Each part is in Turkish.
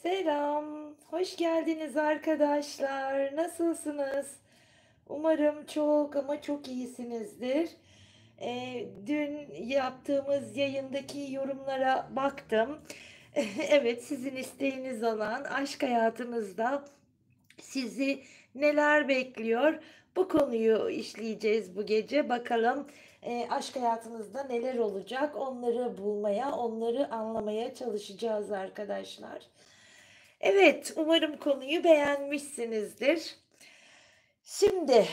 Selam, hoş geldiniz arkadaşlar. Nasılsınız? Umarım çok ama çok iyisinizdir. Dün yaptığımız yayındaki yorumlara baktım. Evet, sizin isteğiniz olan aşk hayatınızda sizi neler bekliyor? Bu konuyu işleyeceğiz bu gece. Bakalım aşk hayatınızda neler olacak? Onları bulmaya, onları anlamaya çalışacağız arkadaşlar. Evet, umarım konuyu beğenmişsinizdir. Şimdi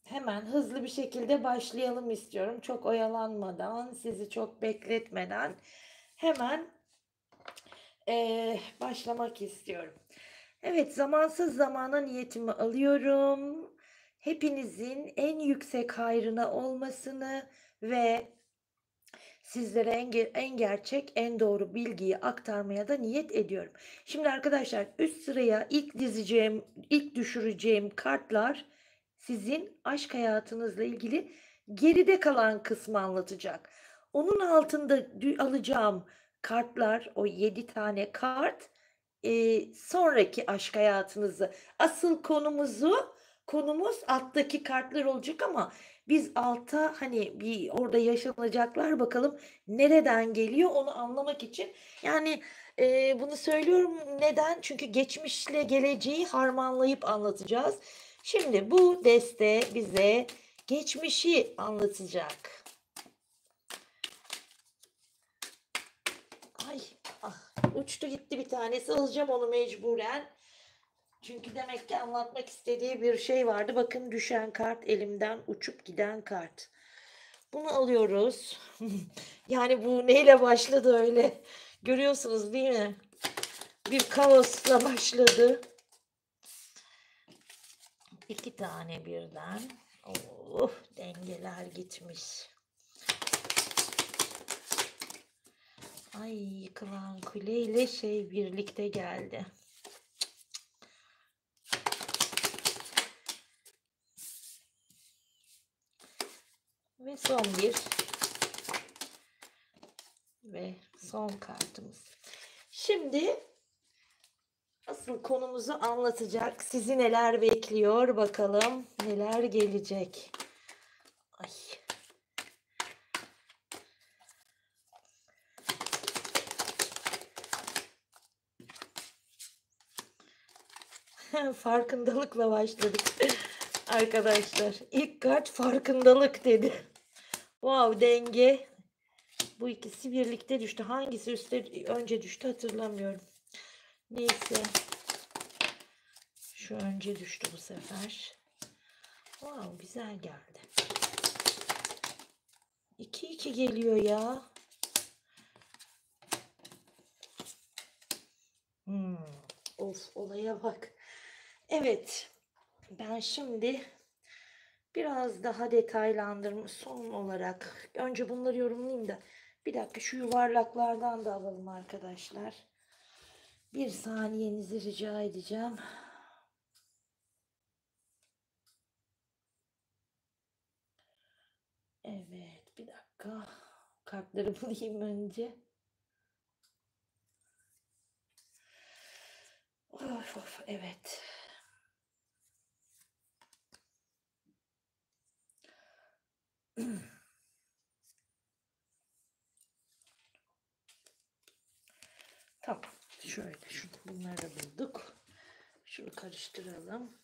hemen hızlı bir şekilde başlayalım istiyorum. Çok oyalanmadan, sizi çok bekletmeden hemen başlamak istiyorum. Evet, zamansız zamana niyetimi alıyorum. Hepinizin en yüksek hayrına olmasını ve sizlere en gerçek, en doğru bilgiyi aktarmaya da niyet ediyorum. Şimdi arkadaşlar üst sıraya ilk düşüreceğim kartlar sizin aşk hayatınızla ilgili geride kalan kısmı anlatacak. Onun altında alacağım kartlar, o 7 tane kart, sonraki aşk hayatınızı, asıl konumuz alttaki kartlar olacak ama biz alta hani bir orada yaşanacaklar bakalım nereden geliyor onu anlamak için. Yani bunu söylüyorum neden? Çünkü geçmişle geleceği harmanlayıp anlatacağız. Şimdi bu deste bize geçmişi anlatacak. Ay, uçtu gitti bir tanesi. Alacağım onu mecburen. Çünkü demek ki anlatmak istediği bir şey vardı. Bakın düşen kart elimden uçup giden kart. Bunu alıyoruz. Yani bu neyle başladı öyle? Görüyorsunuz değil mi? Bir kaosla başladı. İki tane birden. Oh, dengeler gitmiş. Ay, yıkılan kule ile şey birlikte geldi. Ve son bir. Ve son kartımız. Şimdi asıl konumuzu anlatacak. Sizi neler bekliyor bakalım. Neler gelecek. Ay. Farkındalıkla başladık. Arkadaşlar ilk kart farkındalık dedi. Wow, denge. Bu ikisi birlikte düştü. Hangisi önce düştü hatırlamıyorum. Neyse. Şu önce düştü bu sefer. Wow, güzel geldi. 2-2 geliyor ya. Of, olaya bak. Evet. Ben şimdi biraz daha detaylandırmış son olarak. Önce bunları yorumlayayım da. Bir dakika şu yuvarlaklardan da alalım arkadaşlar. Bir saniyenizi rica edeceğim. Evet, bir dakika. Kartları bulayım önce. Of of, evet. Tamam. Şöyle bunları bulduk. Şunu karıştıralım.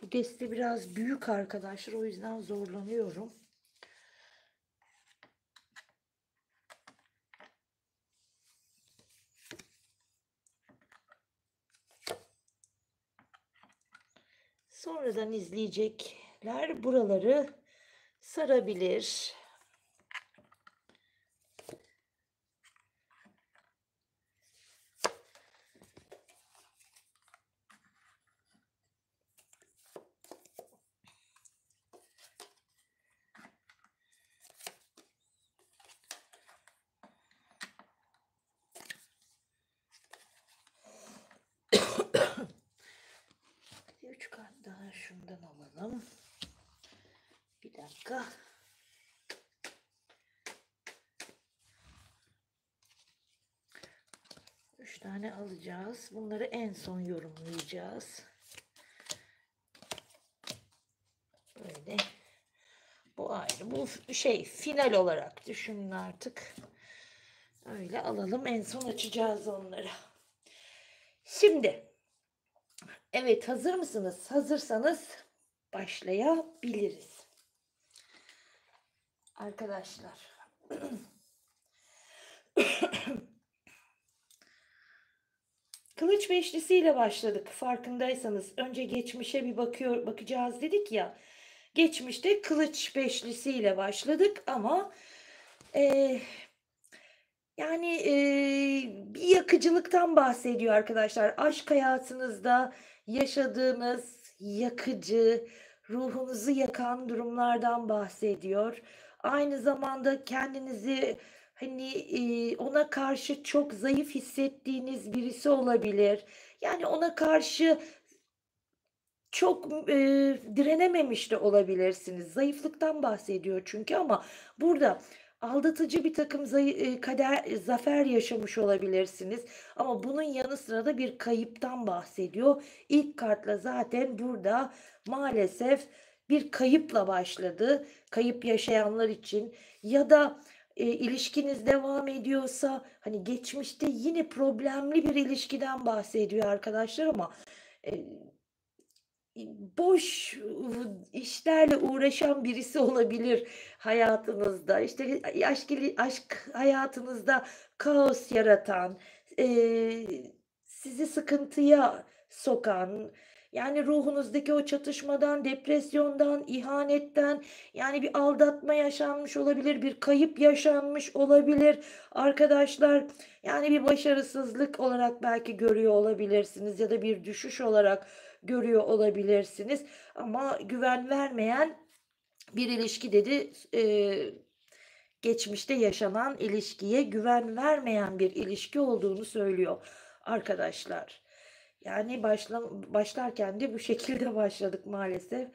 Bu deste biraz büyük arkadaşlar. O yüzden zorlanıyorum. Sonradan izleyecekler buraları sarabilir. Üç kart daha şundan alalım. Bir dakika. tane alacağız. Bunları en son yorumlayacağız. Böyle. Bu ayrı. Bu şey final olarak düşünün artık. Öyle alalım. En son açacağız onları. Şimdi. Evet, hazır mısınız? Hazırsanız başlayabiliriz. Arkadaşlar. Kılıç beşlisiyle başladık. Farkındaysanız önce geçmişe bir bakacağız dedik ya. Geçmişte kılıç beşlisiyle başladık ama e, yani bir yakıcılıktan bahsediyor arkadaşlar. Aşk hayatınızda yaşadığınız yakıcı, ruhunuzu yakan durumlardan bahsediyor. Aynı zamanda kendinizi hani ona karşı çok zayıf hissettiğiniz birisi olabilir. Yani ona karşı çok direnememiş de olabilirsiniz. Zayıflıktan bahsediyor çünkü ama burada aldatıcı bir takım zafer yaşamış olabilirsiniz. Ama bunun yanı sıra da bir kayıptan bahsediyor. İlk kartla zaten burada maalesef bir kayıpla başladı. Kayıp yaşayanlar için ya da ilişkiniz devam ediyorsa hani geçmişte yine problemli bir ilişkiden bahsediyor arkadaşlar ama e, boş işlerle uğraşan birisi olabilir hayatınızda. İşte aşk hayatınızda kaos yaratan, sizi sıkıntıya sokan, yani ruhunuzdaki o çatışmadan, depresyondan, ihanetten, yani bir aldatma yaşanmış olabilir, bir kayıp yaşanmış olabilir arkadaşlar. Yani bir başarısızlık olarak belki görüyor olabilirsiniz ya da bir düşüş olarak görüyor olabilirsiniz. Ama güven vermeyen bir ilişki dedi. Geçmişte yaşanan ilişkiye güven vermeyen bir ilişki olduğunu söylüyor arkadaşlar. Yani başlarken de bu şekilde başladık maalesef.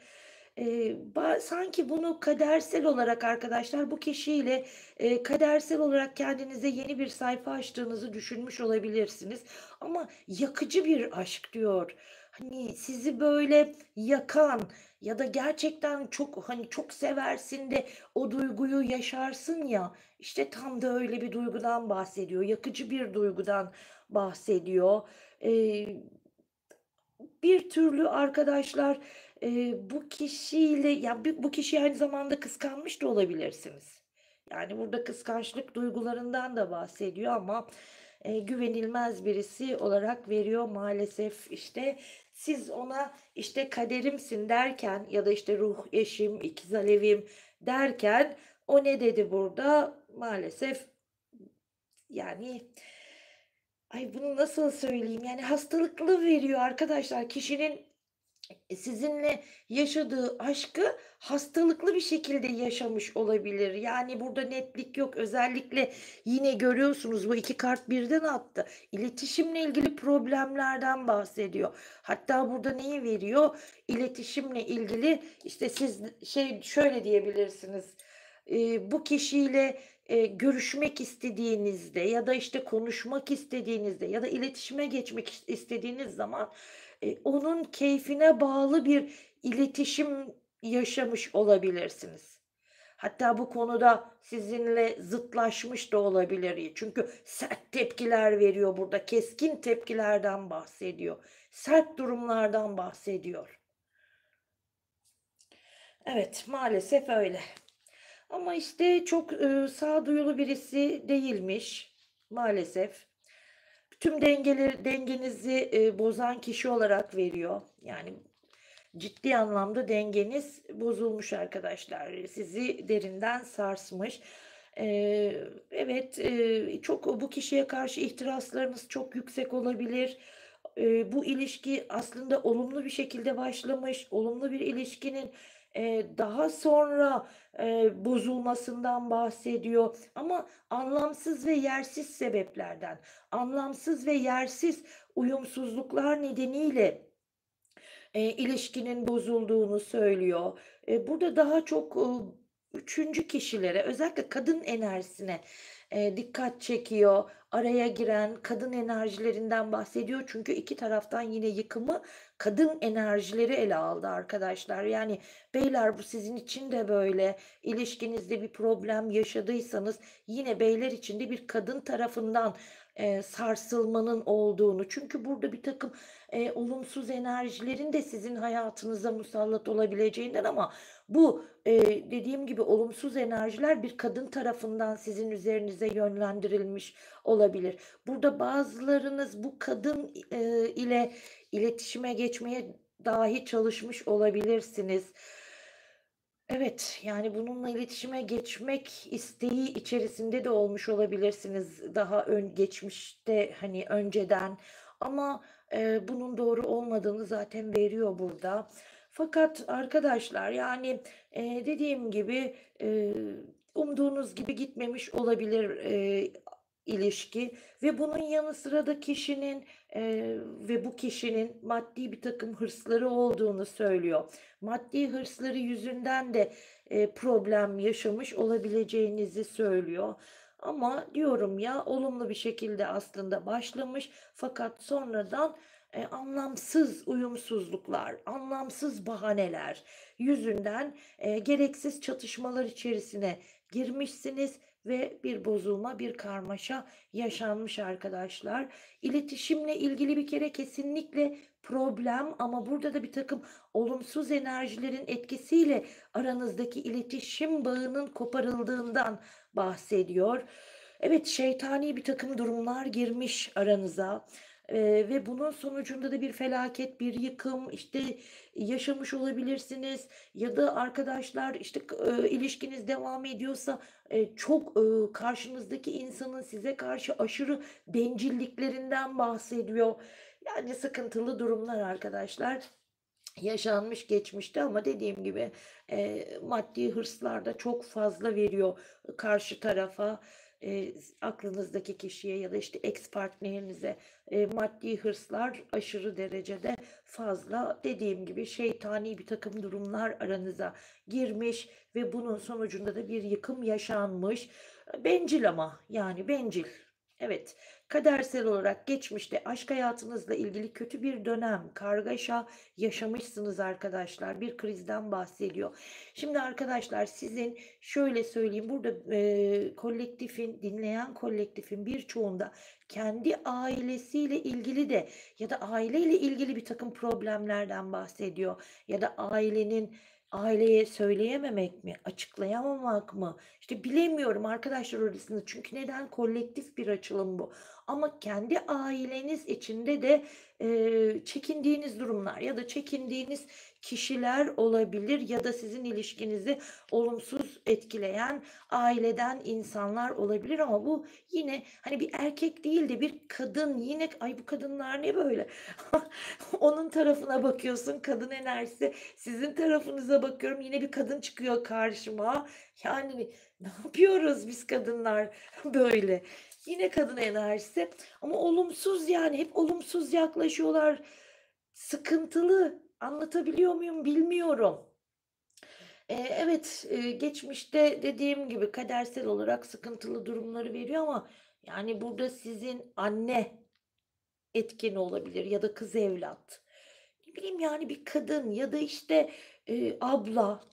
Sanki bunu kadersel olarak arkadaşlar bu kişiyle kadersel olarak kendinize yeni bir sayfa açtığınızı düşünmüş olabilirsiniz. Ama yakıcı bir aşk diyor. Hani sizi böyle yakan ya da gerçekten çok hani çok seversin de o duyguyu yaşarsın ya, işte tam da öyle bir duygudan bahsediyor. Yakıcı bir duygudan bahsediyor. Eee, Bir türlü arkadaşlar bu kişiyle ya bu kişiyi aynı zamanda kıskanmış da olabilirsiniz. Yani burada kıskançlık duygularından da bahsediyor ama güvenilmez birisi olarak veriyor maalesef işte. Siz ona işte kaderimsin derken ya da işte ruh eşim, ikiz alevim derken o ne dedi burada? Maalesef yani ay bunu nasıl söyleyeyim? Yani hastalıklı veriyor arkadaşlar. Kişinin sizinle yaşadığı aşkı hastalıklı bir şekilde yaşamış olabilir. Yani burada netlik yok. Özellikle yine görüyorsunuz bu iki kart birden attı. İletişimle ilgili problemlerden bahsediyor. Hatta burada neyi veriyor? İletişimle ilgili işte siz şey şöyle diyebilirsiniz. Bu kişiyle görüşmek istediğinizde ya da işte konuşmak istediğinizde ya da iletişime geçmek istediğiniz zaman onun keyfine bağlı bir iletişim yaşamış olabilirsiniz. Hatta bu konuda sizinle zıtlaşmış da olabilir. Çünkü sert tepkiler veriyor burada. Keskin tepkilerden bahsediyor. Sert durumlardan bahsediyor. Evet, maalesef öyle. Ama işte çok sağduyulu birisi değilmiş maalesef. Tüm dengenizi bozan kişi olarak veriyor. Yani ciddi anlamda dengeniz bozulmuş arkadaşlar. Sizi derinden sarsmış. Evet, çok bu kişiye karşı ihtiraslarınız çok yüksek olabilir. Bu ilişki aslında olumlu bir şekilde başlamış. Olumlu bir ilişkinin daha sonra bozulmasından bahsediyor. Ama anlamsız ve yersiz sebeplerden, anlamsız ve yersiz uyumsuzluklar nedeniyle ilişkinin bozulduğunu söylüyor. Burada daha çok üçüncü kişilere, özellikle kadın enerjisine dikkat çekiyor. araya giren kadın enerjilerinden bahsediyor. Çünkü 2 taraftan yine yıkımı kadın enerjileri ele aldı arkadaşlar. Yani beyler bu sizin için de böyle. İlişkinizde bir problem yaşadıysanız yine beyler için de bir kadın tarafından, sarsılmanın olduğunu çünkü burada birtakım, olumsuz enerjilerin de sizin hayatınıza musallat olabileceğinden ama bu, dediğim gibi olumsuz enerjiler bir kadın tarafından sizin üzerinize yönlendirilmiş olabilir. Burada bazılarınız bu kadın, ile iletişime geçmeye dahi çalışmış olabilirsiniz. Evet, yani bununla iletişime geçmek isteği içerisinde de olmuş olabilirsiniz daha geçmişte, hani, önceden ama, bunun doğru olmadığını zaten veriyor burada. Fakat arkadaşlar, yani, dediğim gibi, umduğunuz gibi gitmemiş olabilir, ilişki ve bunun yanı sıra da kişinin, ve bu kişinin maddi birtakım hırsları olduğunu söylüyor. Maddi hırsları yüzünden de, problem yaşamış olabileceğinizi söylüyor. Ama diyorum ya, olumlu bir şekilde aslında başlamış fakat sonradan, anlamsız uyumsuzluklar, anlamsız bahaneler yüzünden, gereksiz çatışmalar içerisine girmişsiniz ve bir bozulma, bir karmaşa yaşanmış arkadaşlar. İletişimle ilgili bir kere kesinlikle problem ama burada da birtakım olumsuz enerjilerin etkisiyle aranızdaki iletişim bağının koparıldığından bahsediyor. Evet, şeytani birtakım durumlar girmiş aranıza, ve bunun sonucunda da bir felaket, bir yıkım, işte, yaşamış olabilirsiniz ya da arkadaşlar, işte, ilişkiniz devam ediyorsa, çok, karşınızdaki insanın size karşı aşırı bencilliklerinden bahsediyor. Yani sıkıntılı durumlar arkadaşlar. Yaşanmış geçmişte ama dediğim gibi, maddi hırslar da çok fazla veriyor karşı tarafa, aklınızdaki kişiye ya da, işte, ex partnerinize, maddi hırslar aşırı derecede fazla. Dediğim gibi şeytani birtakım durumlar aranıza girmiş ve bunun sonucunda da bir yıkım yaşanmış. Bencil ama, yani bencil. Evet. Kadersel olarak geçmişte aşk hayatınızla ilgili kötü bir dönem, kargaşa yaşamışsınız arkadaşlar. Bir krizden bahsediyor. Şimdi arkadaşlar sizin şöyle söyleyeyim, burada, kolektifin, dinleyen kolektifin birçoğunda kendi ailesiyle ilgili de ya da aileyle ilgili bir takım problemlerden bahsediyor ya da aileye söyleyememek mi, açıklayamamak mı? İşte bilemiyorum arkadaşlar orasını. Çünkü neden? Kolektif bir açılım bu. Ama kendi aileniz içinde de, çekindiğiniz durumlar ya da çekindiğiniz kişiler olabilir ya da sizin ilişkinizi olumsuz etkileyen aileden insanlar olabilir ama bu yine, hani, bir erkek değil de bir kadın yine "Ay, bu kadınlar ne böyle?" Onun tarafına bakıyorsun, kadın enerjisi. Sizin tarafınıza bakıyorum, yine bir kadın çıkıyor karşıma. Yani, ne yapıyoruz biz kadınlar böyle? Yine kadın enerjisi ama olumsuz, yani, hep olumsuz yaklaşıyorlar. Sıkıntılı. Anlatabiliyor muyum bilmiyorum. Evet, geçmişte dediğim gibi kadersel olarak sıkıntılı durumları veriyor ama, yani, burada sizin anne etkin olabilir ya da kız evlat. Ne bileyim, yani, bir kadın ya da, işte, abla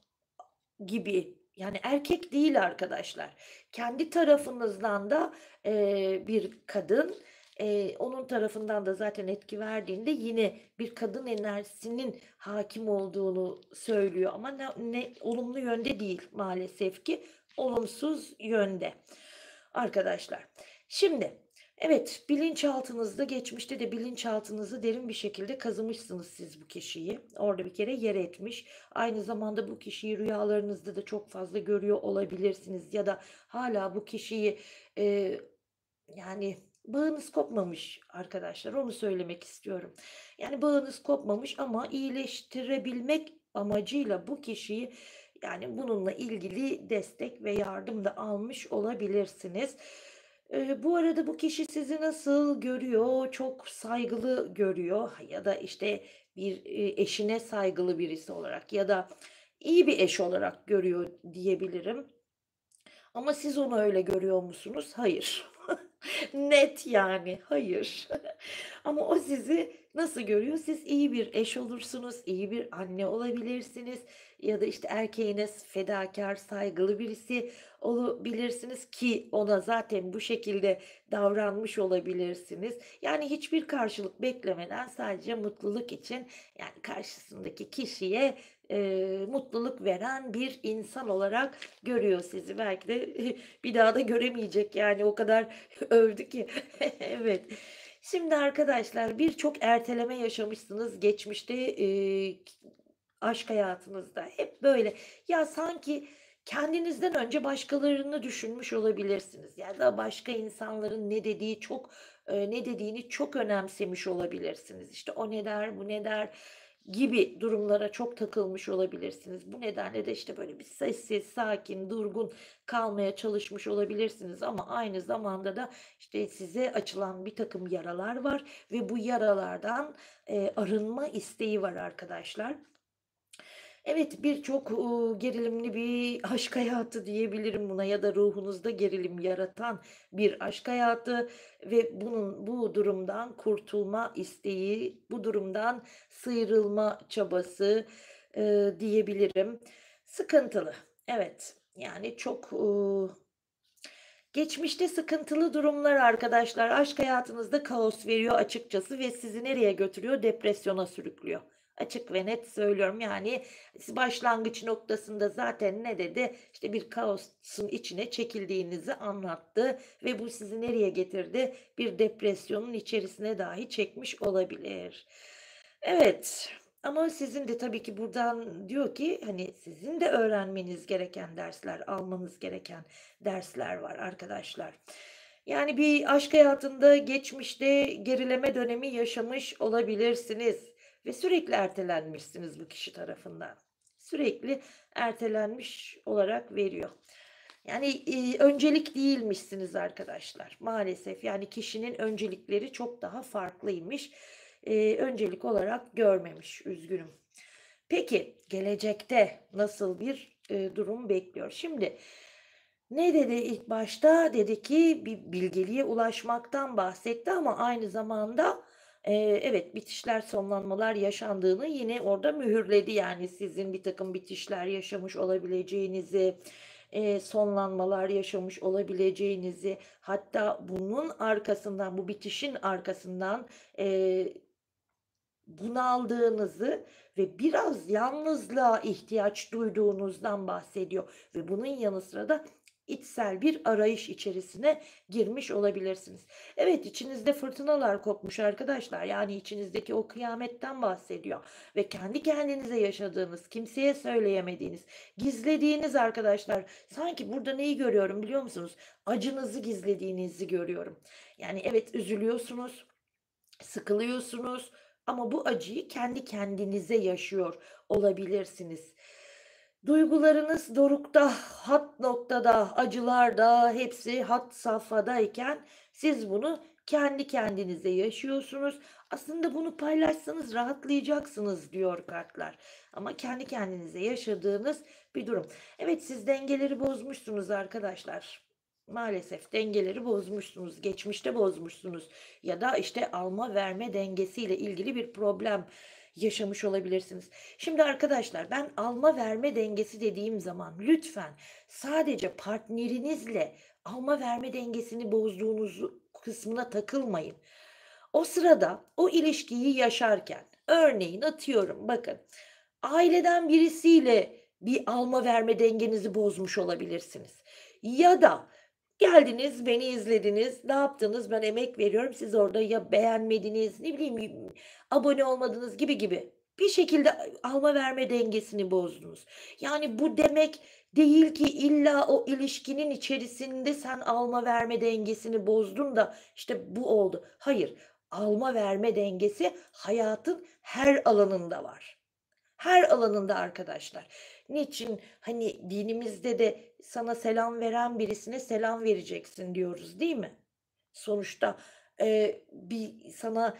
gibi. Yani erkek değil arkadaşlar. Kendi tarafınızdan da, bir kadın, onun tarafından da zaten etki verdiğinde yine bir kadın enerjisinin hâkim olduğunu söylüyor ama ne olumlu yönde değil maalesef ki, olumsuz yönde arkadaşlar. Şimdi, evet, bilinçaltınızda geçmişte de bilinçaltınızı derin bir şekilde kazımışsınız siz bu kişiyi. Orada bir kere yer etmiş. Aynı zamanda bu kişiyi rüyalarınızda da çok fazla görüyor olabilirsiniz ya da hâlâ bu kişiyi, eee, yani bağınız kopmamış arkadaşlar, onu söylemek istiyorum. Yani bağınız kopmamış ama iyileştirebilmek amacıyla bu kişiyi, yani bununla ilgili destek ve yardım da almış olabilirsiniz. Bu arada bu kişi sizi nasıl görüyor? Çok saygılı görüyor ya da, işte, bir, eşine saygılı birisi olarak ya da iyi bir eş olarak görüyor diyebilirim. Ama siz onu öyle görüyor musunuz? Hayır. Net yani, hayır. Ama o sizi nasıl görüyor? Siz iyi bir eş olursunuz, iyi bir anne olabilirsiniz ya da, işte, erkeğiniz fedakâr, saygılı birisi olabilirsiniz ki ona zaten bu şekilde davranmış olabilirsiniz. Yani hiçbir karşılık beklemeden sadece mutluluk için, yani, karşısındaki kişiye, mutluluk veren bir insan olarak görüyor sizi. Belki de bir daha da göremeyecek, yani, o kadar övdü ki. Evet. Şimdi arkadaşlar birçok erteleme yaşamışsınız geçmişte, aşk hayatınızda. Hep böyle. Ya, sanki kendinizden önce başkalarını düşünmüş olabilirsiniz ya da başka insanların ne dediğini çok önemsemiş olabilirsiniz. İşte, o ne der, bu ne der gibi durumlara çok takılmış olabilirsiniz. Bu nedenle de, işte, böyle bir sessiz, sakin, durgun kalmaya çalışmış olabilirsiniz ama aynı zamanda da, işte, size açılan birtakım yaralar var ve bu yaralardan, arınma isteği var arkadaşlar. Evet, birçok, gerilimli bir aşk hayatı diyebilirim buna ya da ruhunuzda gerilim yaratan bir aşk hayatı ve bu durumdan kurtulma isteği, bu durumdan sıyrılma çabası, diyebilirim. Sıkıntılı. Evet, yani çok, geçmişte sıkıntılı durumlar arkadaşlar aşk hayatınızda kaos veriyor açıkçası ve sizi nereye götürüyor? Depresyona sürüklüyor. Açık ve net söylüyorum. Yani başlangıç noktasında zaten ne dedi? İşte bir kaosun içine çekildiğinizi anlattı ve bu sizi nereye getirdi? Bir depresyonun içerisine dahi çekmiş olabilir. Evet. Ama sizin de tabii ki buradan diyor ki, hani, sizin de öğrenmeniz gereken dersler, almanız gereken dersler var arkadaşlar. Yani bir aşk hayatında geçmişte gerileme dönemi yaşamış olabilirsiniz ve sürekli ertelenmişsiniz bu kişi tarafından. Sürekli ertelenmiş olarak veriyor. Yani, öncelik değilmişsiniz arkadaşlar maalesef. Yani kişinin öncelikleri çok daha farklıymış. Öncelik olarak görmemiş, üzgünüm. Peki, gelecekte nasıl bir, durum bekliyor? Şimdi ne dedi ilk başta? Dedi ki bir bilgeliğe ulaşmaktan bahsetti ama aynı zamanda, evet, bitişler, sonlanmalar yaşandığını yine orada mühürledi. Yani sizin birtakım bitişler yaşamış olabileceğinizi, sonlanmalar yaşamış olabileceğinizi, hatta bunun arkasından, bu bitişin arkasından, eee bunaldığınızı ve biraz yalnızlığa ihtiyaç duyduğunuzdan bahsediyor ve bunun yanı sıra da içsel bir arayış içerisine girmiş olabilirsiniz. Evet, içinizde fırtınalar kopmuş arkadaşlar. Yani içinizdeki o kıyametten bahsediyor ve kendi kendinize yaşadığınız, kimseye söyleyemediğiniz, gizlediğiniz arkadaşlar. Sanki burada neyi görüyorum biliyor musunuz? Acınızı gizlediğinizi görüyorum. Yani evet üzülüyorsunuz, sıkılıyorsunuz ama bu acıyı kendi kendinize yaşıyor olabilirsiniz. Duygularınız dorukta, hat noktada, acılarda hepsi had safhadayken siz bunu kendi kendinize yaşıyorsunuz. Aslında bunu paylaşsanız rahatlayacaksınız diyor kartlar. Ama kendi kendinize yaşadığınız bir durum. Evet, siz dengeleri bozmuşsunuz arkadaşlar. Maalesef dengeleri bozmuşsunuz, geçmişte bozmuşsunuz ya da, işte, alma verme dengesiyle ilgili bir problem yaşamış olabilirsiniz. Şimdi arkadaşlar, ben alma verme dengesi dediğim zaman lütfen sadece partnerinizle alma verme dengesini bozduğunuzu kısmına takılmayın. O sırada o ilişkiyi yaşarken, örneğin atıyorum bakın, aileden birisiyle bir alma verme dengenizi bozmuş olabilirsiniz ya da geldiniz, beni izlediniz. Ne yaptınız? Ben emek veriyorum. Siz orada ya beğenmediniz, ne bileyim, abone olmadınız gibi. Bir şekilde alma verme dengesini bozdunuz. Yani bu demek değil ki illa o ilişkinin içerisinde sen alma verme dengesini bozdun da işte bu oldu. Hayır, alma verme dengesi hayatın her alanında var. Her alanında arkadaşlar. Niçin, hani, dinimizde de sana selam veren birisine selam vereceksin diyoruz, değil mi? Sonuçta, bir sana,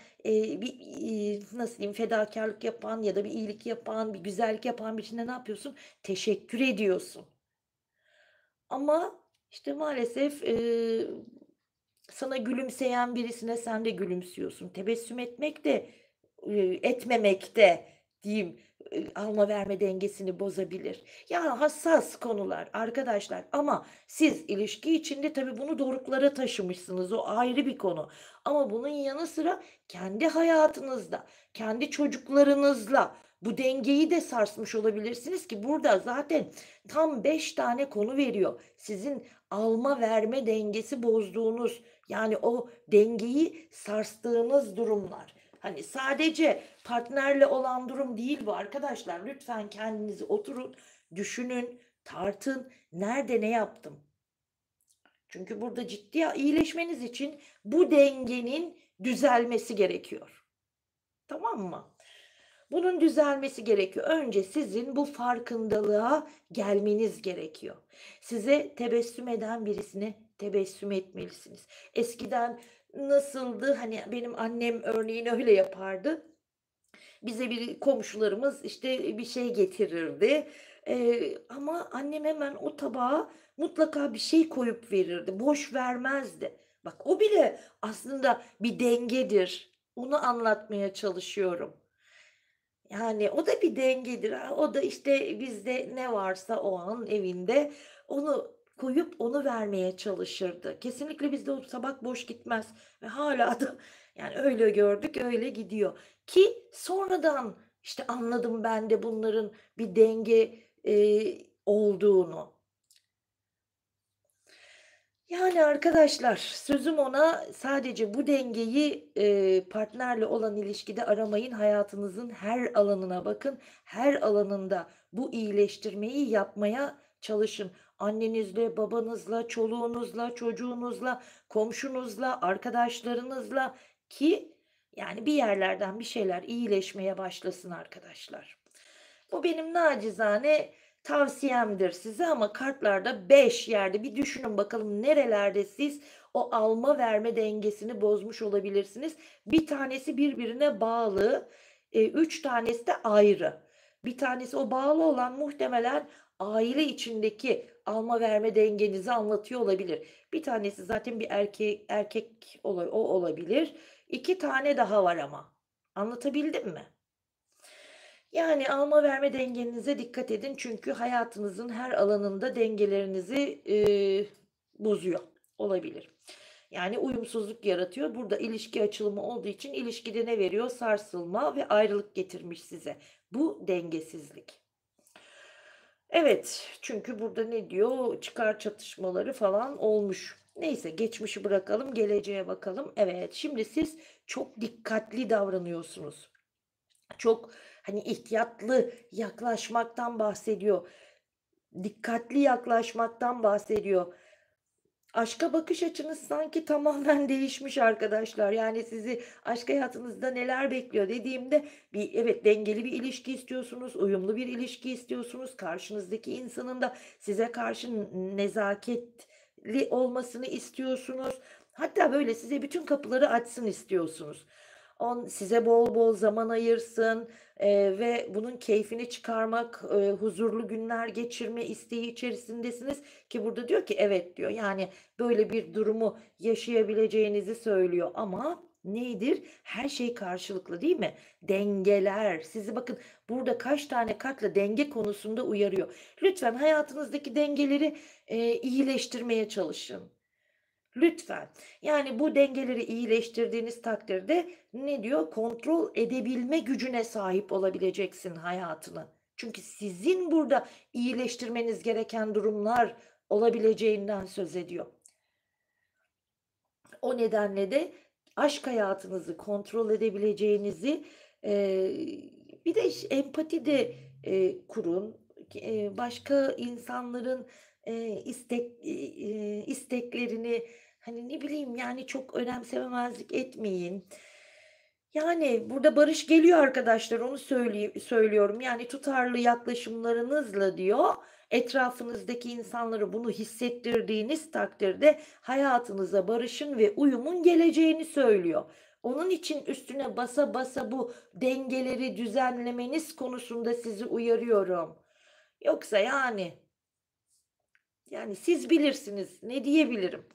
nasıl diyeyim, fedakârlık yapan ya da bir iyilik yapan, bir güzellik yapan birisine ne yapıyorsun? Teşekkür ediyorsun. Ama, işte, maalesef, Sana gülümseyen birisine sen de gülümsüyorsun. Tebessüm etmek de, etmemek de diyeyim, alma verme dengesini bozabilir. Ya, hassas konular arkadaşlar ama siz ilişki içinde tabii bunu doruklara taşımışsınız. O ayrı bir konu. Ama bunun yanı sıra kendi hayatınızda, kendi çocuklarınızla bu dengeyi de sarsmış olabilirsiniz ki burada zaten tam 5 tane konu veriyor. Sizin alma verme dengesi bozduğunuz, yani o dengeyi sarstığınız durumlar. Hani sadece partnerle olan durum değil bu arkadaşlar. Lütfen kendinizi oturun, düşünün, tartın. Nerede ne yaptım? Çünkü burada ciddi iyileşmeniz için bu dengenin düzelmesi gerekiyor. Tamam mı? Bunun düzelmesi gerekiyor. Önce sizin bu farkındalığa gelmeniz gerekiyor. Size tebessüm eden birisine tebessüm etmelisiniz. Eskiden nasıldı? Hani benim annem örneğin öyle yapardı. Bize bir komşularımız, işte, bir şey getirirdi, ama annem hemen o tabağa mutlaka bir şey koyup verirdi. Boş vermezdi. Bak, o bile aslında bir dengedir. Onu anlatmaya çalışıyorum. Yani o da bir dengedir. O da, işte, bizde ne varsa o an evinde onu koyup onu vermeye çalışırdı. Kesinlikle bizde o tabak boş gitmez ve hâlâ da yani öyle gördük, öyle gidiyor ki sonradan, işte, anladım ben de bunların bir denge, olduğunu. Yani arkadaşlar, sözüm ona sadece bu dengeyi, partnerle olan ilişkide aramayın. Hayatınızın her alanına bakın. Her alanında bu iyileştirmeyi yapmaya çalışın. Annenizle, babanızla, çoluğunuzla, çocuğunuzla, komşunuzla, arkadaşlarınızla ki yani bir yerlerden bir şeyler iyileşmeye başlasın arkadaşlar. Bu benim nacizane tavsiyemdir size ama kartlarda 5 yerde bir düşünün bakalım nerelerde siz o alma verme dengesini bozmuş olabilirsiniz. Bir tanesi birbirine bağlı, 3 tanesi de ayrı. Bir tanesi o bağlı olan muhtemelen aile içindeki alma verme dengenizi anlatıyor olabilir. Bir tanesi zaten bir erkek o olabilir. 2 tane daha var ama. Anlatabildim mi? Yani alma verme dengenize dikkat edin çünkü hayatınızın her alanında dengelerinizi, bozuyor olabilir. Yani uyumsuzluk yaratıyor. Burada ilişki açılımı olduğu için ilişkide ne veriyor? Sarsılma ve ayrılık getirmiş size. Bu dengesizlik. Evet, çünkü burada ne diyor? Çıkar çatışmaları falan olmuş. Neyse geçmişi bırakalım, geleceğe bakalım. Evet, şimdi siz çok dikkatli davranıyorsunuz. Çok, hani, ihtiyatlı yaklaşmaktan bahsediyor. Dikkatli yaklaşmaktan bahsediyor. Aşka bakış açınız sanki tamamen değişmiş arkadaşlar. Yani sizi aşk hayatınızda neler bekliyor dediğimde bir evet, dengeli bir ilişki istiyorsunuz, uyumlu bir ilişki istiyorsunuz. Karşınızdaki insanın da size karşı nezaketli olmasını istiyorsunuz. Hatta böyle size bütün kapıları açsın istiyorsunuz. Size bol bol zaman ayırsın, ve bunun keyfini çıkarmak, huzurlu günler geçirme isteği içerisindesiniz ki burada diyor ki evet diyor. Yani böyle bir durumu yaşayabileceğinizi söylüyor ama nedir? Her şey karşılıklı değil mi? Dengeler. Sizi bakın burada kaç tane kartla denge konusunda uyarıyor. Lütfen hayatınızdaki dengeleri, iyileştirmeye çalışın. Lütfen. Yani bu dengeleri iyileştirdiğiniz takdirde ne diyor? Kontrol edebilme gücüne sahip olabileceksin hayatını. Çünkü sizin burada iyileştirmeniz gereken durumlar olabileceğinden söz ediyor. O nedenle de aşk hayatınızı kontrol edebileceğinizi, bir de empati de, kurun. Başka insanların, isteklerini, hani, ne bileyim, yani, çok önemsememezlik etmeyin. Yani, burada barış geliyor arkadaşlar, onu söylüyorum. Yani, tutarlı yaklaşımlarınızla diyor, etrafınızdaki insanlara bunu hissettirdiğiniz takdirde hayatınıza barışın ve uyumun geleceğini söylüyor. Onun için üstüne basa basa bu dengeleri düzenlemeniz konusunda sizi uyarıyorum. Yoksa yani siz bilirsiniz, ne diyebilirim?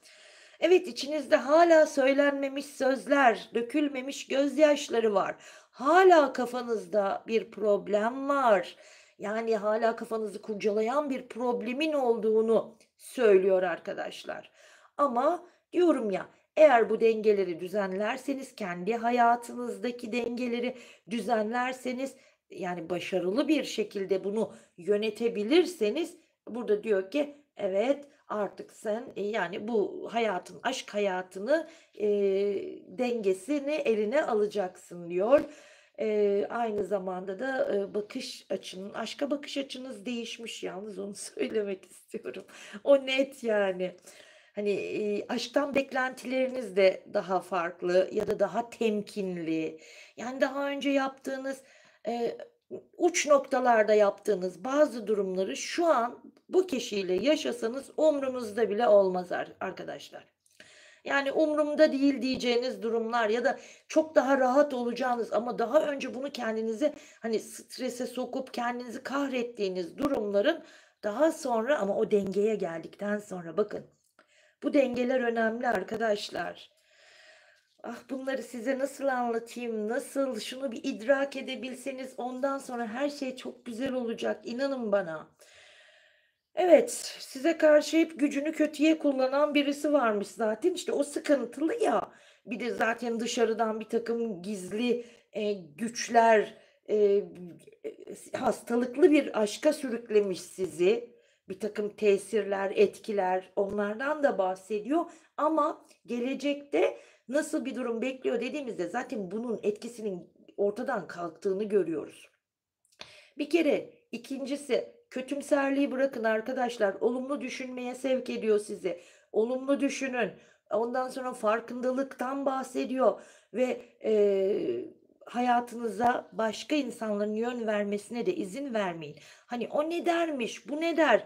Evet, içinizde hala söylenmemiş sözler, dökülmemiş gözyaşları var. Hala kafanızda bir problem var. Yani hala kafanızı kurcalayan bir problemin olduğunu söylüyor arkadaşlar. Ama diyorum ya, eğer bu dengeleri düzenlerseniz, kendi hayatınızdaki dengeleri düzenlerseniz, yani başarılı bir şekilde bunu yönetebilirseniz, burada diyor ki evet, artık sen, yani bu hayatın, aşk hayatını, dengesini eline alacaksın diyor. Aynı zamanda da, bakış açının, aşka bakış açınız değişmiş yalnız, onu söylemek istiyorum. O net yani. Hani, aşktan beklentileriniz de daha farklı ya da daha temkinli. Yani daha önce yaptığınız, eee, uç noktalarda yaptığınız bazı durumları şu an bu kişiyle yaşasanız umrunuzda bile olmaz arkadaşlar. Yani umurumda değil diyeceğiniz durumlar ya da çok daha rahat olacağınız ama daha önce bunu kendinizi, hani, strese sokup kendinizi kahrettiğiniz durumların daha sonra, ama o dengeye geldikten sonra, bakın, bu dengeler önemli arkadaşlar. Ah, bunları size nasıl anlatayım, nasıl şunu bir idrak edebilseniz, ondan sonra her şey çok güzel olacak, inanın bana. Evet, size karşı hep gücünü kötüye kullanan birisi varmış zaten. İşte o sıkıntılı ya. Bir de zaten dışarıdan bir takım gizli, güçler, hastalıklı bir aşka sürüklemiş sizi. Bir takım tesirler, etkiler, onlardan da bahsediyor ama gelecekte nasıl bir durum bekliyor dediğimizde zaten bunun etkisinin ortadan kalktığını görüyoruz. Bir kere. 2'ncisi, kötümserliği bırakın arkadaşlar. Olumlu düşünmeye sevk ediyor sizi. Olumlu düşünün. Ondan sonra farkındalıktan bahsediyor ve, hayatınıza başka insanların yön vermesine de izin vermeyin. Hani, o ne dermiş, bu ne der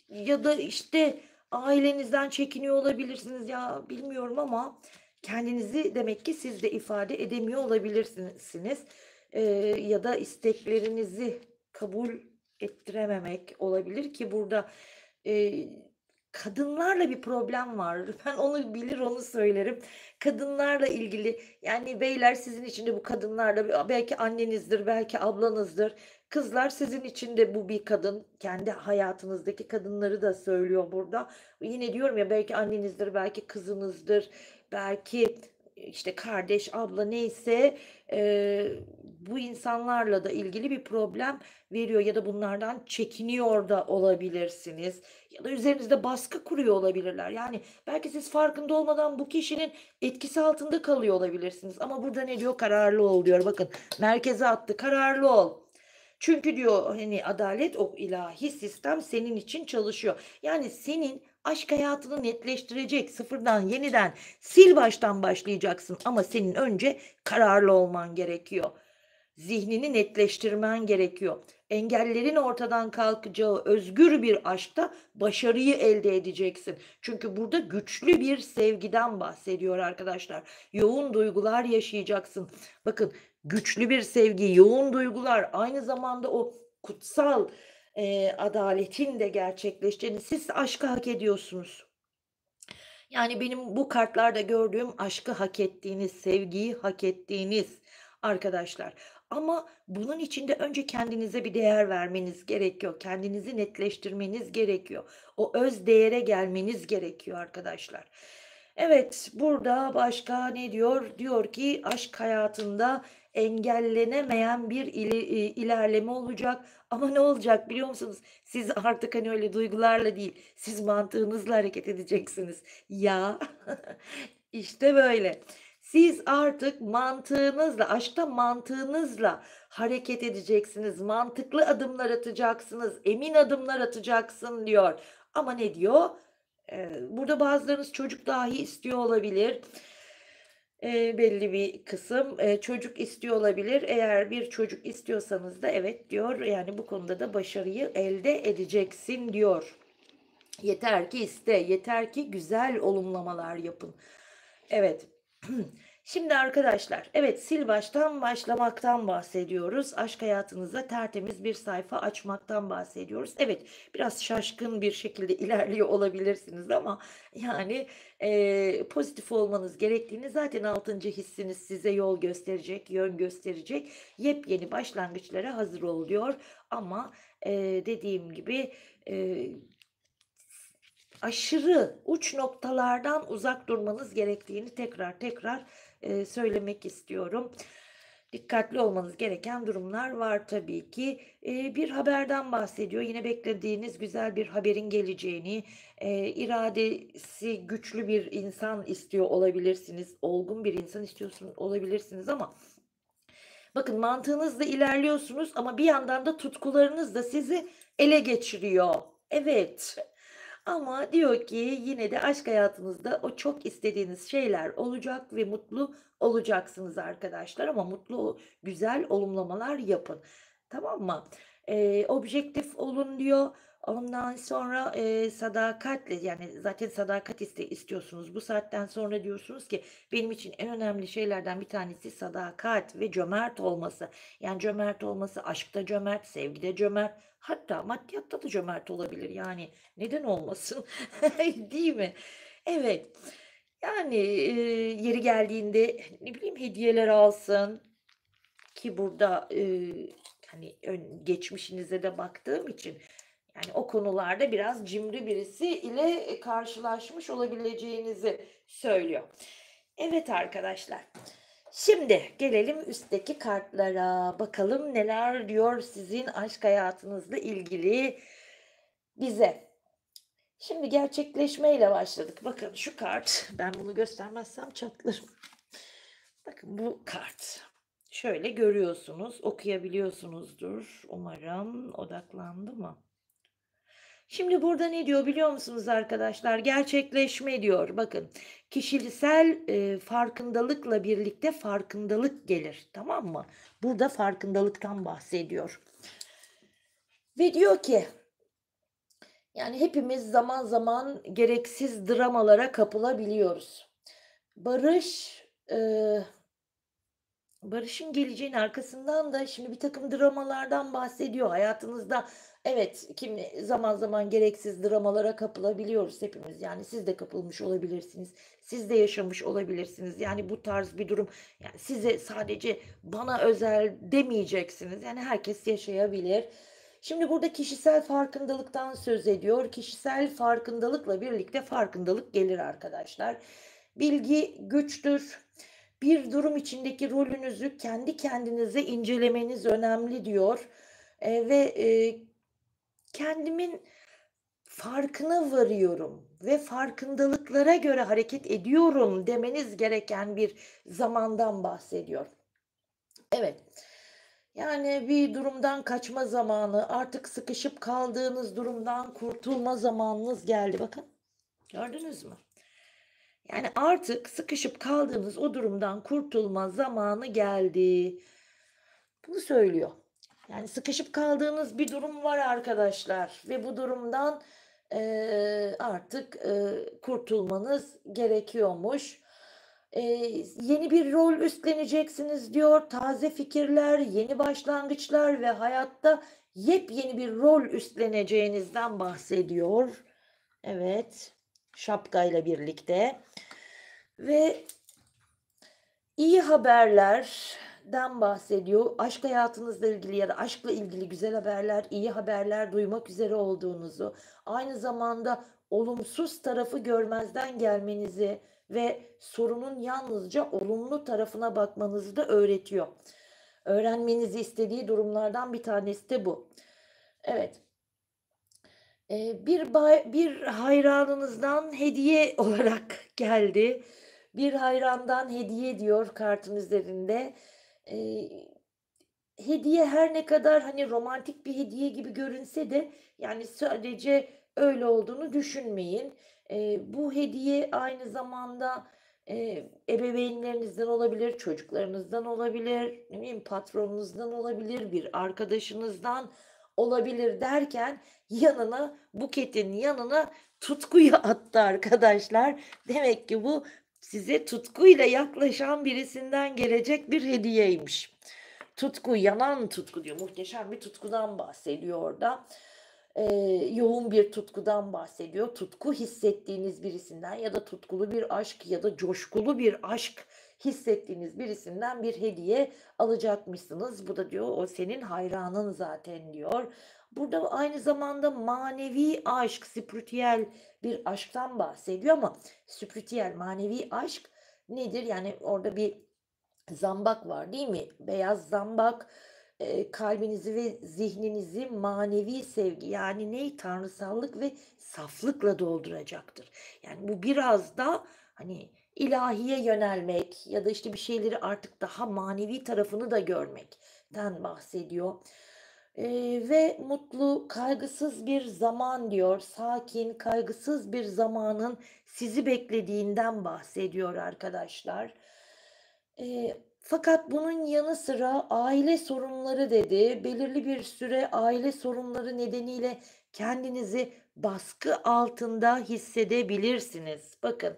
ya da, işte, ailenizden çekiniyor olabilirsiniz. Ya, bilmiyorum ama kendinizi demek ki siz de ifade edemiyor olabilirsiniz. Ya da isteklerinizi kabul ettirememek olabilir ki burada, eee, kadınlarla bir problem var. Ben onu bilir, onu söylerim. Kadınlarla ilgili, yani beyler sizin için de bu kadınlarla, belki annenizdir, belki ablanızdır. Kızlar sizin için de bu bir kadın. Kendi hayatınızdaki kadınları da söylüyor burada. Yine diyorum ya, belki annenizdir, belki kızınızdır, belki, işte, kardeş, abla neyse, bu insanlarla da ilgili bir problem veriyor ya da bunlardan çekiniyor da olabilirsiniz ya da üzerinizde baskı kuruyor olabilirler. Yani belki siz farkında olmadan bu kişinin etkisi altında kalıyor olabilirsiniz ama burada ne diyor? Kararlı ol diyor. Bakın, merkeze attı. Kararlı ol. Çünkü diyor, hani, adalet, o ilahi sistem senin için çalışıyor. Yani senin aşk hayatını netleştirecek, sıfırdan, yeniden, sil baştan başlayacaksın ama senin önce kararlı olman gerekiyor. Zihnini netleştirmen gerekiyor. Engellerin ortadan kalkacağı özgür bir aşkta başarıyı elde edeceksin. Çünkü burada güçlü bir sevgiden bahsediyor arkadaşlar. Yoğun duygular yaşayacaksın. Bakın, güçlü bir sevgi, yoğun duygular, aynı zamanda o kutsal, adaletin de gerçekleşeceğini, siz aşkı hak ediyorsunuz. Yani benim bu kartlarda gördüğüm aşkı hak ettiğiniz, sevgiyi hak ettiğiniz arkadaşlar. Ama bunun için de önce kendinize bir değer vermeniz gerekiyor. Kendinizi netleştirmeniz gerekiyor. O öz değere gelmeniz gerekiyor arkadaşlar. Evet, burada başka ne diyor? Diyor ki aşk hayatında engellenemeyen bir ilerleme olacak. Ama ne olacak biliyor musunuz? Siz artık, hani, öyle duygularla değil, siz mantığınızla hareket edeceksiniz. Ya, işte böyle. Siz artık mantığınızla, aşkta mantığınızla hareket edeceksiniz. Mantıklı adımlar atacaksınız. Emin adımlar atacaksın diyor. Ama ne diyor? Burada bazılarınız çocuk dahi istiyor olabilir. Belli bir kısım, çocuk istiyor olabilir. Eğer bir çocuk istiyorsanız da evet diyor, yani bu konuda da başarıyı elde edeceksin diyor. Yeter ki iste, yeter ki güzel olumlamalar yapın. Evet. Şimdi arkadaşlar, evet, sil baştan başlamaktan bahsediyoruz. Aşk hayatınıza tertemiz bir sayfa açmaktan bahsediyoruz. Evet, biraz şaşkın bir şekilde ilerliyor olabilirsiniz ama yani pozitif olmanız gerektiğini zaten altıncı hissiniz size yol gösterecek, yön gösterecek. Yepyeni başlangıçlara hazır ol diyor. Ama dediğim gibi eee, aşırı uç noktalardan uzak durmanız gerektiğini tekrar tekrar söylemek istiyorum. Dikkatli olmanız gereken durumlar var tabii ki. Bir haberden bahsediyor. Yine beklediğiniz güzel bir haberin geleceğini, iradesi güçlü bir insan istiyor olabilirsiniz. Olgun bir insan istiyorsun olabilirsiniz ama bakın mantığınızla ilerliyorsunuz ama bir yandan da tutkularınız da sizi ele geçiriyor. Evet. Ama diyor ki yine de aşk hayatınızda o çok istediğiniz şeyler olacak ve mutlu olacaksınız arkadaşlar. Ama mutlu, güzel olumlamalar yapın. Tamam mı? Objektif olun diyor. Ondan sonra sadakatle, yani zaten sadakat istiyorsunuz. Bu saatten sonra diyorsunuz ki benim için en önemli şeylerden bir tanesi sadakat ve cömert olması. Yani cömert olması, aşkta cömert, sevgide cömert, hatta maddiyatta da cömert olabilir. Yani neden olmasın? Değil mi? Evet. Yani yeri geldiğinde ne bileyim hediyeler alsın ki burada hani geçmişinize de baktığım için yani o konularda biraz cimri birisi ile karşılaşmış olabileceğinizi söylüyor. Evet arkadaşlar. Şimdi gelelim üstteki kartlara. Bakalım neler diyor sizin aşk hayatınızla ilgili bize. Şimdi gerçekleşmeyle başladık. Bakın şu kart. Ben bunu göstermezsem çatlarım. Bakın bu kart. Şöyle görüyorsunuz, okuyabiliyorsunuzdur. Umarım odaklandı mı? Şimdi burada ne diyor biliyor musunuz arkadaşlar? Gerçekleşme diyor. Bakın, kişisel farkındalıkla birlikte farkındalık gelir. Tamam mı? Burada farkındalıktan bahsediyor. Ve diyor ki yani hepimiz zaman zaman gereksiz dramalara kapılabiliyoruz. Barış, barışın geleceğin arkasından da şimdi bir takım dramalardan bahsediyor hayatınızda. Evet, zaman zaman gereksiz dramalara kapılabiliyoruz hepimiz. Yani siz de kapılmış olabilirsiniz. Siz de yaşamış olabilirsiniz. Yani bu tarz bir durum, yani size sadece bana özel demeyeceksiniz. Yani herkes yaşayabilir. Şimdi burada kişisel farkındalıktan söz ediyor. Kişisel farkındalıkla birlikte farkındalık gelir arkadaşlar. Bilgi güçtür. Bir durum içindeki rolünüzü kendi kendinize incelemeniz önemli diyor. Kendimin farkına varıyorum ve farkındalıklara göre hareket ediyorum demeniz gereken bir zamandan bahsediyor. Evet. Yani bir durumdan kaçma zamanı, artık sıkışıp kaldığınız durumdan kurtulma zamanınız geldi. Bakın, gördünüz mü? Yani artık sıkışıp kaldığınız o durumdan kurtulma zamanı geldi. Bunu söylüyor. Yani sıkışıp kaldığınız bir durum var arkadaşlar ve bu durumdan artık kurtulmanız gerekiyormuş. Yeni bir rol üstleneceksiniz diyor. Taze fikirler, yeni başlangıçlar ve hayatta yepyeni bir rol üstleneceğinizden bahsediyor. Evet, şapkayla birlikte. Ve iyi haberlerden bahsediyor. Aşk hayatınızla ilgili ya da aşkla ilgili güzel haberler, iyi haberler duymak üzere olduğunuzu, aynı zamanda olumsuz tarafı görmezden gelmenizi ve sorunun yalnızca olumlu tarafına bakmanızı da öğretiyor. Öğrenmenizi istediği durumlardan bir tanesi de bu. Evet. Bir hayranınızdan hediye olarak geldi. Bir hayrandan hediye diyor kartın üzerinde. Eee, Hediye her ne kadar hani romantik bir hediye gibi görünse de yani sadece öyle olduğunu düşünmeyin. Bu hediye aynı zamanda ebeveynlerinizden olabilir, çocuklarınızdan olabilir, ne bileyim patronunuzdan olabilir, bir arkadaşınızdan olabilir derken yanına buketin yanına tutkuyu attı arkadaşlar. Demek ki bu size tutkuyla yaklaşan birisinden gelecek bir hediyeymiş. Tutku, yanan tutku diyor. Muhteşem bir tutkudan bahsediyor orada. Yoğun bir tutkudan bahsediyor. Tutku hissettiğiniz birisinden ya da tutkulu bir aşk ya da coşkulu bir aşk hissettiğiniz birisinden bir hediye alacakmışsınız. Bu da diyor o senin hayranın zaten diyor. Burada aynı zamanda manevi aşk, spiritüel bir aşktan bahsediyor ama spiritüel, manevi aşk nedir? Yani orada bir zambak var değil mi? Beyaz zambak, kalbinizi ve zihninizi manevi sevgi, yani ne? Tanrısallık ve saflıkla dolduracaktır. Yani bu biraz da, hani, ilahiye yönelmek ya da, işte, bir şeyleri artık daha manevi tarafını da görmekten bahsediyor. Ve mutlu, kaygısız bir zaman diyor. Sakin, kaygısız bir zamanın sizi beklediğinden bahsediyor arkadaşlar. Fakat bunun yanı sıra aile sorunları dedi. Belirli bir süre aile sorunları nedeniyle kendinizi baskı altında hissedebilirsiniz. Bakın,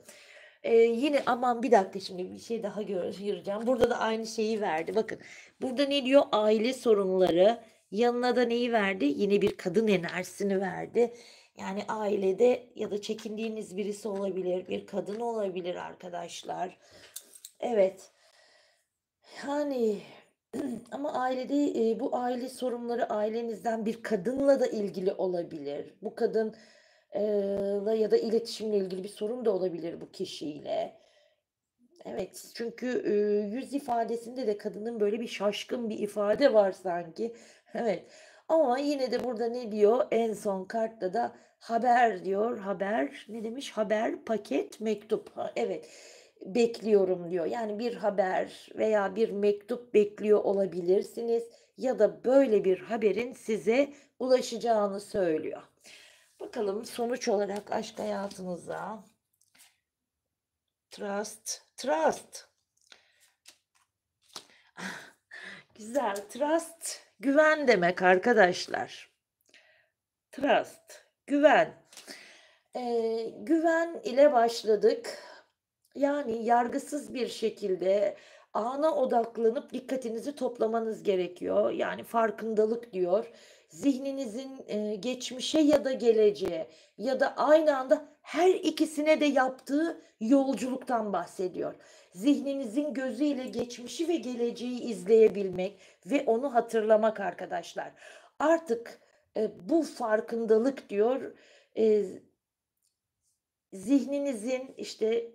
yine aman bir dakika şimdi bir şey daha göreceğim. Burada da aynı şeyi verdi. Bakın, burada ne diyor? Aile sorunları. Yanına da neyi verdi? Yine bir kadın enerjisini verdi. Yani ailede ya da çekindiğiniz birisi olabilir, bir kadın olabilir arkadaşlar. Evet. Yani ama ailede, bu aile sorunları ailenizden bir kadınla da ilgili olabilir. Bu kadın la ya da iletişimle ilgili bir sorun da olabilir bu kişiyle. Evet, çünkü, yüz ifadesinde de kadının böyle bir şaşkın bir ifade var sanki. Evet, ama yine de burada ne diyor? En son kartta da haber diyor. Haber, ne demiş? Haber, paket, mektup. Ha, evet, bekliyorum diyor. Yani bir haber veya bir mektup bekliyor olabilirsiniz ya da böyle bir haberin size ulaşacağını söylüyor. Bakalım sonuç olarak aşk hayatınıza trust. Güzel. Trust, güven demek arkadaşlar. Trust, güven. Güven ile başladık. Yani yargısız bir şekilde ana odaklanıp dikkatinizi toplamanız gerekiyor. Yani farkındalık diyor. Zihninizin geçmişe ya da geleceğe ya da aynı anda her ikisine de yaptığı yolculuktan bahsediyor. Zihninizin gözüyle geçmişi ve geleceği izleyebilmek ve onu hatırlamak arkadaşlar. Artık bu farkındalık diyor, e, zihninizin, işte,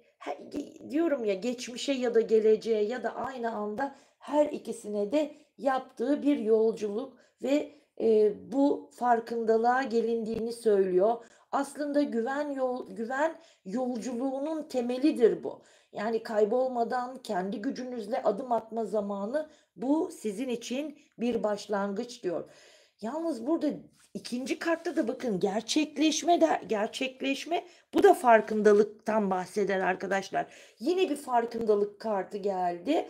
diyorum ya, geçmişe ya da geleceğe ya da aynı anda her ikisine de yaptığı bir yolculuk ve, bu farkındalığa gelindiğini söylüyor. Aslında güven yolculuğunun temelidir bu. Yani kaybolmadan kendi gücünüzle adım atma zamanı, bu sizin için bir başlangıç diyor. Yalnız burada ikinci kartta da bakın gerçekleşme, bu da farkındalıktan bahseder arkadaşlar. Yine bir farkındalık kartı geldi.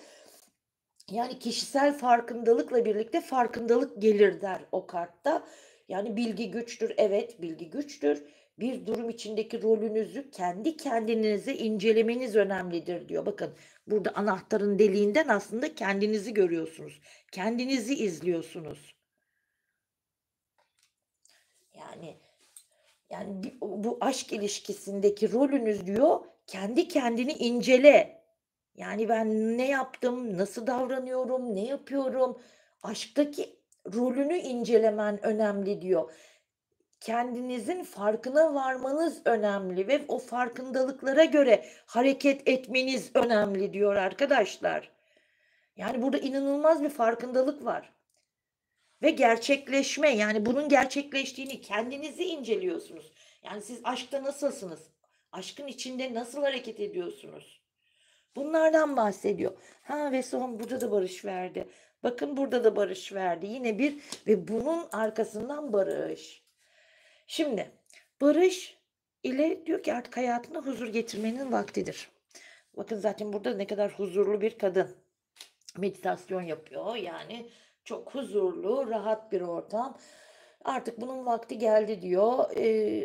Yani kişisel farkındalıkla birlikte farkındalık gelir der o kartta. Yani bilgi güçtür. Evet, bilgi güçtür. Bir durum içindeki rolünüzü kendi kendinize incelemeniz önemlidir diyor. Bakın burada anahtarın deliğinden aslında kendinizi görüyorsunuz. Kendinizi izliyorsunuz. Yani bu aşk ilişkisindeki rolünüz diyor, kendi kendini incele. Yani ben ne yaptım, nasıl davranıyorum, ne yapıyorum? Aşktaki rolünü incelemen önemli diyor. Kendinizin farkına varmanız önemli ve o farkındalıklara göre hareket etmeniz önemli diyor arkadaşlar. Yani burada inanılmaz bir farkındalık var. Ve gerçekleşme, yani bunun gerçekleştiğini kendinizi inceliyorsunuz. Yani siz aşkta nasılsınız? Aşkın içinde nasıl hareket ediyorsunuz? Bunlardan bahsediyor. Ha ve son burada da barış verdi. Bakın burada da barış verdi. Yine bir ve bunun arkasından barış. Şimdi barış ile diyor ki artık hayatına huzur getirmenin vaktidir. Bakın zaten burada ne kadar huzurlu bir kadın. Meditasyon yapıyor. Yani çok huzurlu, rahat bir ortam. Artık bunun vakti geldi diyor,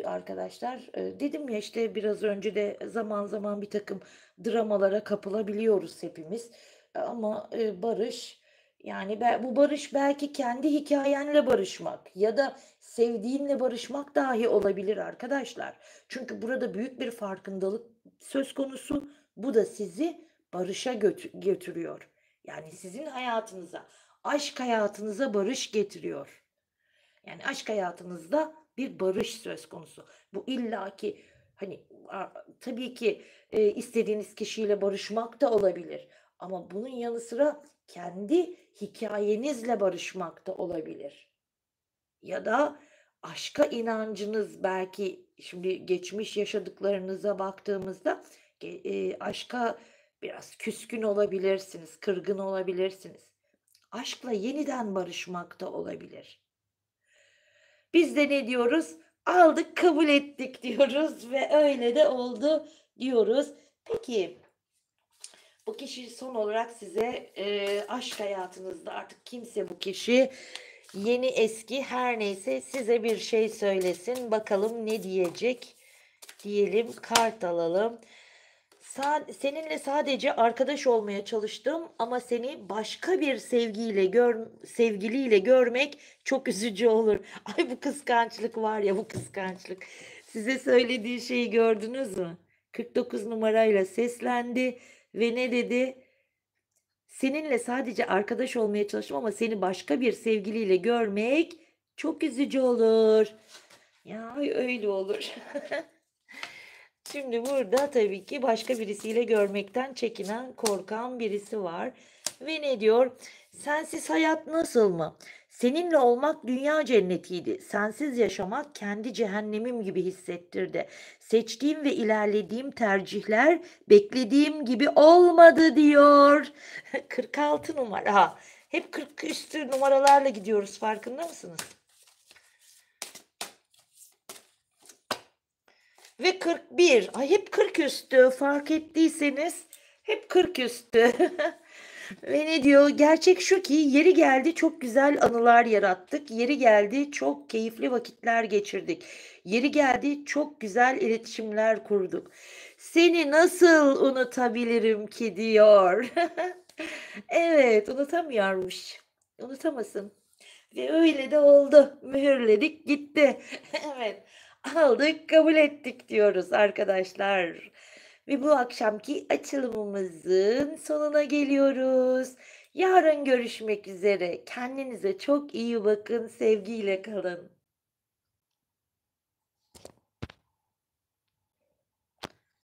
arkadaşlar. Dedim ya, işte, biraz önce de zaman zaman bir takım dramalara kapılabiliyoruz hepimiz. Ama, barış, yani, bu barış belki kendi hikayenle barışmak ya da sevdiğinle barışmak dahi olabilir arkadaşlar. Çünkü burada büyük bir farkındalık söz konusu. Bu da sizi barışa götürüyor. Yani, sizin hayatınıza, aşk hayatınıza barış getiriyor. Yani aşk hayatınızda bir barış söz konusu. Bu illaki, hani, tabii ki, istediğiniz kişiyle barışmak da olabilir ama bunun yanı sıra kendi hikayenizle barışmak da olabilir. Ya da aşka inancınız belki şimdi geçmiş yaşadıklarınıza baktığımızda, aşka biraz küskün olabilirsiniz, kırgın olabilirsiniz. Aşkla yeniden barışmak da olabilir. Biz de ne diyoruz? Aldık, kabul ettik diyoruz ve öyle de oldu diyoruz. Peki, bu kişi son olarak size, aşk hayatınızda artık kimse bu kişi, yeni eski her neyse size bir şey söylesin. Bakalım ne diyecek? Diyelim, kart alalım. Seninle sadece arkadaş olmaya çalıştım ama seni başka bir sevgiliyle görmek çok üzücü olur. Ay, bu kıskançlık var ya, bu kıskançlık. Size söylediği şeyi gördünüz mü? 49 numarayla seslendi ve ne dedi? Seninle sadece arkadaş olmaya çalıştım ama seni başka bir sevgiliyle görmek çok üzücü olur. Ya, öyle olur. Şimdi burada tabii ki başka birisiyle görmekten çekinen, korkan birisi var. Ve ne diyor? Sensiz hayat nasıl mı? Seninle olmak dünya cennetiydi. Sensiz yaşamak kendi cehennemim gibi hissettirdi. Seçtiğim ve ilerlediğim tercihler beklediğim gibi olmadı diyor. 46 numara. Ha, hep 40 üstü numaralarla gidiyoruz, farkında mısınız? Ve 41. Ay, hep 40 üstü, fark ettiyseniz hep 40 üstü. Ve ne diyor? Gerçek şu ki yeri geldi çok güzel anılar yarattık. Yeri geldi çok keyifli vakitler geçirdik. Yeri geldi çok güzel iletişimler kurduk. Seni nasıl unutabilirim ki diyor. Evet, unutamıyormuş. Unutamasın. Ve öyle de oldu. Mühürledik gitti. Evet. Aldık, kabul ettik diyoruz arkadaşlar. Ve bu akşamki açılımımızın sonuna geliyoruz. Yarın görüşmek üzere. Kendinize çok iyi bakın. Sevgiyle kalın.